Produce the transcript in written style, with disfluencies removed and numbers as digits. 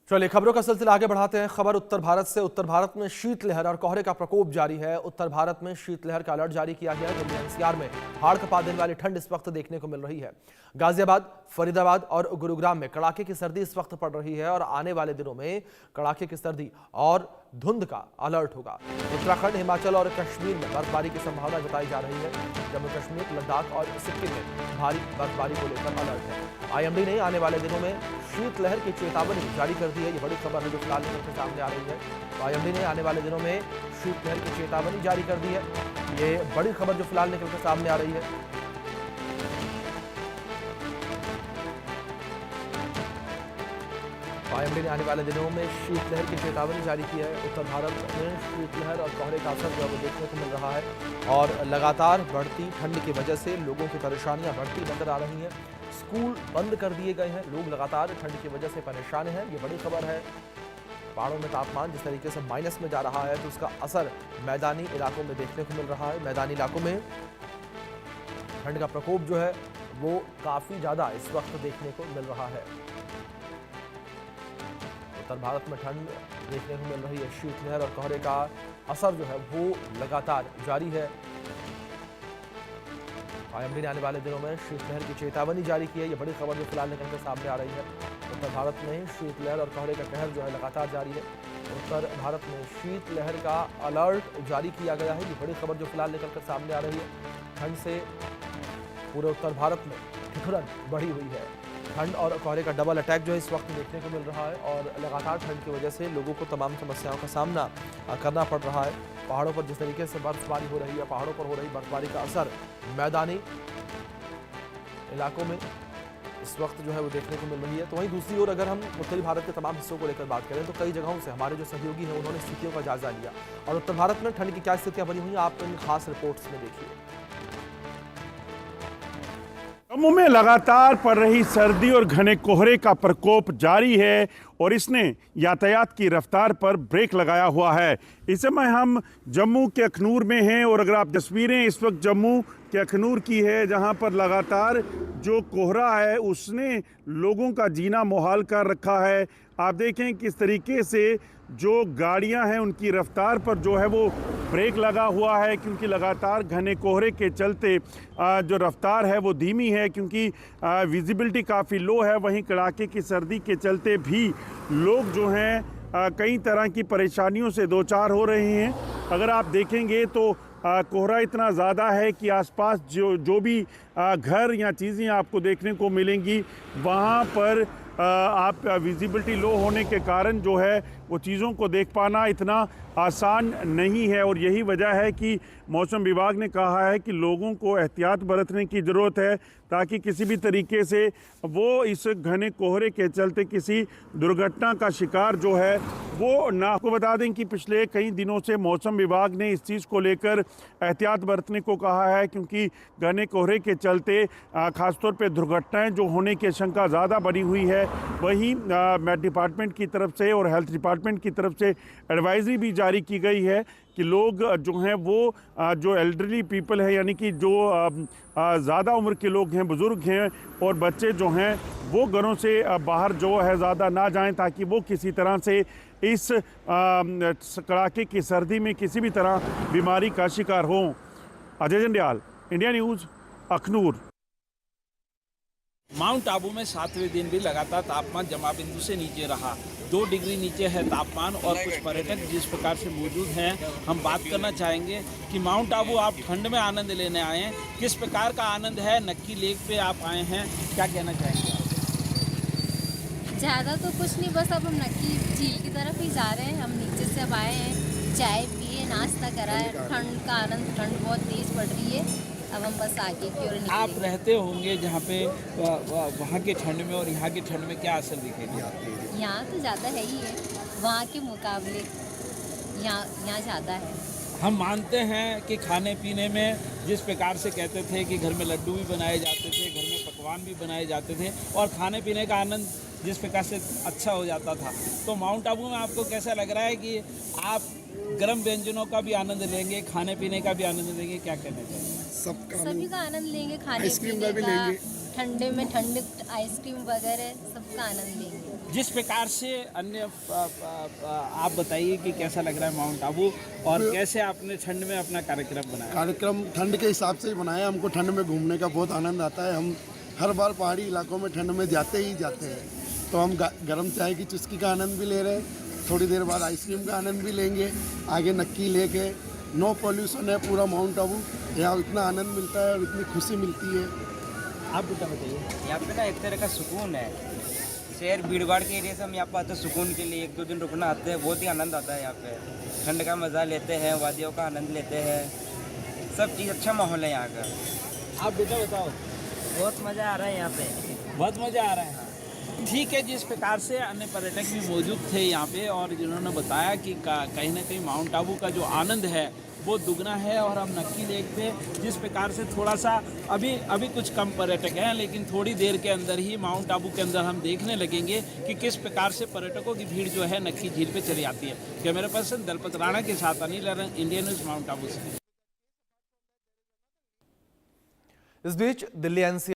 चलिए खबरों का सिलसिला आगे बढ़ाते हैं। खबर उत्तर भारत से। उत्तर भारत में शीतलहर और कोहरे का प्रकोप जारी है। उत्तर भारत में शीतलहर का अलर्ट जारी किया गया है। दिल्ली एनसीआर में हाड़ कपा देने वाली ठंड इस वक्त देखने को मिल रही है। गाजियाबाद, फरीदाबाद और गुरुग्राम में कड़ाके की सर्दी इस वक्त पड़ रही है और आने वाले दिनों में कड़ाके की सर्दी और धुंध का अलर्ट होगा। उत्तराखंड, हिमाचल और कश्मीर में बर्फबारी की संभावना जताई जा रही है। जम्मू कश्मीर, लद्दाख और सिक्किम में भारी बर्फबारी को लेकर अलर्ट है। आईएमडी ने आने वाले दिनों में शीतलहर की चेतावनी जारी कर दी है। ये बड़ी खबर है जो फिलहाल निकल के सामने आ रही है। तो आईएमडी ने आने वाले दिनों में शीतलहर की चेतावनी जारी कर दी है। ये बड़ी खबर जो फिलहाल निकल के सामने आ रही है। आईएमडी ने आने वाले दिनों में शीतलहर की चेतावनी जारी की है। उत्तर भारत में शीतलहर और कोहरे का असर जो है वो देखने को मिल रहा है और लगातार बढ़ती ठंड की वजह से लोगों की परेशानियां बढ़ती नजर आ रही हैं। स्कूल बंद कर दिए गए हैं। लोग लगातार ठंड की वजह से परेशान हैं। ये बड़ी खबर है। पहाड़ों में तापमान जिस तरीके से माइनस में जा रहा है तो उसका असर मैदानी इलाकों में देखने को मिल रहा है। मैदानी इलाकों में ठंड का प्रकोप जो है वो काफी ज्यादा इस वक्त देखने को मिल रहा है। उत्तर भारत में ठंड देखने को मिल रही है। शीतलहर और कोहरे का असर जो है वो लगातार जारी है। आईएमडी ने आने वाले दिनों में शीतलहर की चेतावनी जारी की है। ये बड़ी खबर जो फिलहाल निकल कर सामने आ रही है। उत्तर भारत में शीतलहर और कोहरे का कहर जो है लगातार जारी है। उत्तर भारत में शीतलहर का अलर्ट जारी किया गया है। ये बड़ी खबर जो फिलहाल निकल कर सामने आ रही है। ठंड से पूरे उत्तर भारत में ठिठुरन बढ़ी हुई है। ठंड और कोहरे का डबल अटैक जो है इस वक्त देखने को मिल रहा है और लगातार ठंड की वजह से लोगों को तमाम समस्याओं का सामना करना पड़ रहा है। पहाड़ों पर जिस तरीके से बर्फबारी हो रही है, पहाड़ों पर हो रही बर्फबारी का असर मैदानी इलाकों में इस वक्त जो है वो देखने को मिल रही है। तो वहीं दूसरी ओर अगर हम उत्तरी भारत के तमाम हिस्सों को लेकर बात करें तो कई जगहों से हमारे जो सहयोगी हैं उन्होंने स्थितियों का जायजा लिया और उत्तर भारत में ठंड की क्या स्थितियां बनी हुई हैं आप इन खास रिपोर्ट्स में देखिए। जम्मू में लगातार पड़ रही सर्दी और घने कोहरे का प्रकोप जारी है और इसने यातायात की रफ्तार पर ब्रेक लगाया हुआ है। इस समय हम जम्मू के अखनूर में हैं और अगर आप तस्वीरें इस वक्त जम्मू के अखनूर की है जहां पर लगातार जो कोहरा है उसने लोगों का जीना मुहाल कर रखा है। आप देखें किस तरीके से जो गाड़ियां हैं उनकी रफ्तार पर जो है वो ब्रेक लगा हुआ है क्योंकि लगातार घने कोहरे के चलते जो रफ्तार है वो धीमी है क्योंकि विजिबिलिटी काफ़ी लो है। वहीं कड़ाके की सर्दी के चलते भी लोग जो हैं कई तरह की परेशानियों से दो चार हो रहे हैं। अगर आप देखेंगे तो कोहरा इतना ज़्यादा है कि आसपास जो भी घर या चीज़ें आपको देखने को मिलेंगी वहाँ पर आप विजिबिलिटी लो होने के कारण जो है वो चीज़ों को देख पाना इतना आसान नहीं है और यही वजह है कि मौसम विभाग ने कहा है कि लोगों को एहतियात बरतने की ज़रूरत है ताकि किसी भी तरीके से वो इस घने कोहरे के चलते किसी दुर्घटना का शिकार जो है वो ना। आपको बता दें कि पिछले कई दिनों से मौसम विभाग ने इस चीज़ को लेकर एहतियात बरतने को कहा है क्योंकि घने कोहरे के चलते ख़ासतौर पे दुर्घटनाएं जो होने की आशंका ज़्यादा बनी हुई है। वहीं मेट डिपार्टमेंट की तरफ से और हेल्थ डिपार्टमेंट की तरफ से एडवाइजरी भी जारी की गई है कि लोग जो हैं वो जो एल्डरली पीपल है यानी कि जो ज़्यादा उम्र के लोग हैं, बुज़ुर्ग हैं और बच्चे जो हैं वो घरों से बाहर जो है ज़्यादा ना जाएं ताकि वो किसी तरह से इस कड़ाके की सर्दी में किसी भी तरह बीमारी का शिकार हों। Ajay Jandial, India news, Akhnoor. Mount Abu में 7वें दिन भी लगातार तापमान जमाबिंदु से नीचे रहा। 2 डिग्री नीचे है तापमान और कुछ पर्यटक जिस प्रकार से मौजूद हैं हम बात करना चाहेंगे कि माउंट आबू आप ठंड में आनंद लेने आए हैं, किस प्रकार का आनंद है? नक्की लेक पे आप आए हैं, क्या कहना चाहेंगे? ज़्यादा तो कुछ नहीं, बस अब हम नक्की झील की तरफ ही जा रहे हैं। हम नीचे से अब आए हैं, चाय पिए, नाश्ता करा है। ठंड का आनंद, ठंड बहुत तेज़ पड़ रही है। अब हम बस आगे की ओर निकलेंगे। आप रहते होंगे जहाँ पे वहाँ के ठंड में और यहाँ की ठंड में क्या असर दिखेगा? यहाँ तो ज़्यादा है ही है, वहाँ के मुकाबले यहाँ ज़्यादा है। हम मानते हैं कि खाने पीने में जिस प्रकार से कहते थे कि घर में लड्डू भी बनाए जाते थे, घर में पकवान भी बनाए जाते थे और खाने पीने का आनंद जिस प्रकार से अच्छा हो जाता था, तो माउंट आबू में आपको कैसा लग रहा है कि आप गर्म व्यंजनों का भी आनंद लेंगे, खाने पीने का भी आनंद लेंगे? क्या कहना चाहिए? सभी का आनंद लेंगे, खाने पीने का, ठंडे में ठंड आइसक्रीम वगैरह सबका आनंद लेंगे। जिस प्रकार से अन्य आप बताइए कि कैसा लग रहा है माउंट आबू और कैसे आपने ठंड में अपना कार्यक्रम बनाया? कार्यक्रम ठंड के हिसाब से ही बनाया। हमको ठंड में घूमने का बहुत आनंद आता है। हम हर बार पहाड़ी इलाकों में ठंड में जाते ही जाते हैं। तो हम गर्म चाय की चुस्की का आनंद भी ले रहे हैं, थोड़ी देर बाद आइसक्रीम का आनंद भी लेंगे, आगे नक्की लेके। नो पॉल्यूशन है पूरा माउंट आबू, यहाँ इतना आनंद मिलता है और इतनी खुशी मिलती है। आप बेटा बताइए। यहाँ पे ना एक तरह का सुकून है। शहर भीड़ भाड़ के एरिया से हम यहाँ पे आते हैं सुकून के लिए, 1-2 दिन रुकना आते हैं, बहुत ही आनंद आता है यहाँ पे। ठंड का मज़ा लेते हैं, वादियों का आनंद लेते हैं, सब चीज़ अच्छा माहौल है यहाँ का। आप बेटा बताओ। बहुत मज़ा आ रहा है यहाँ पे। बहुत मज़ा आ रहा है। ठीक है, जिस प्रकार से अन्य पर्यटक भी मौजूद थे यहाँ पे और जिन्होंने बताया कि कहीं ना कहीं माउंट आबू का जो आनंद है वो दुगना है। और हम नक्की लेक पे जिस प्रकार से थोड़ा सा अभी कुछ कम पर्यटक हैं, लेकिन थोड़ी देर के अंदर ही माउंट आबू के अंदर हम देखने लगेंगे कि किस प्रकार से पर्यटकों की भीड़ जो है नक्की झील पे चली आती है। कैमरा पर्सन दलपत राणा के साथ अनिल अरन, इंडियन न्यूज़, माउंट आबू से। इस बीच दिल्ली NCR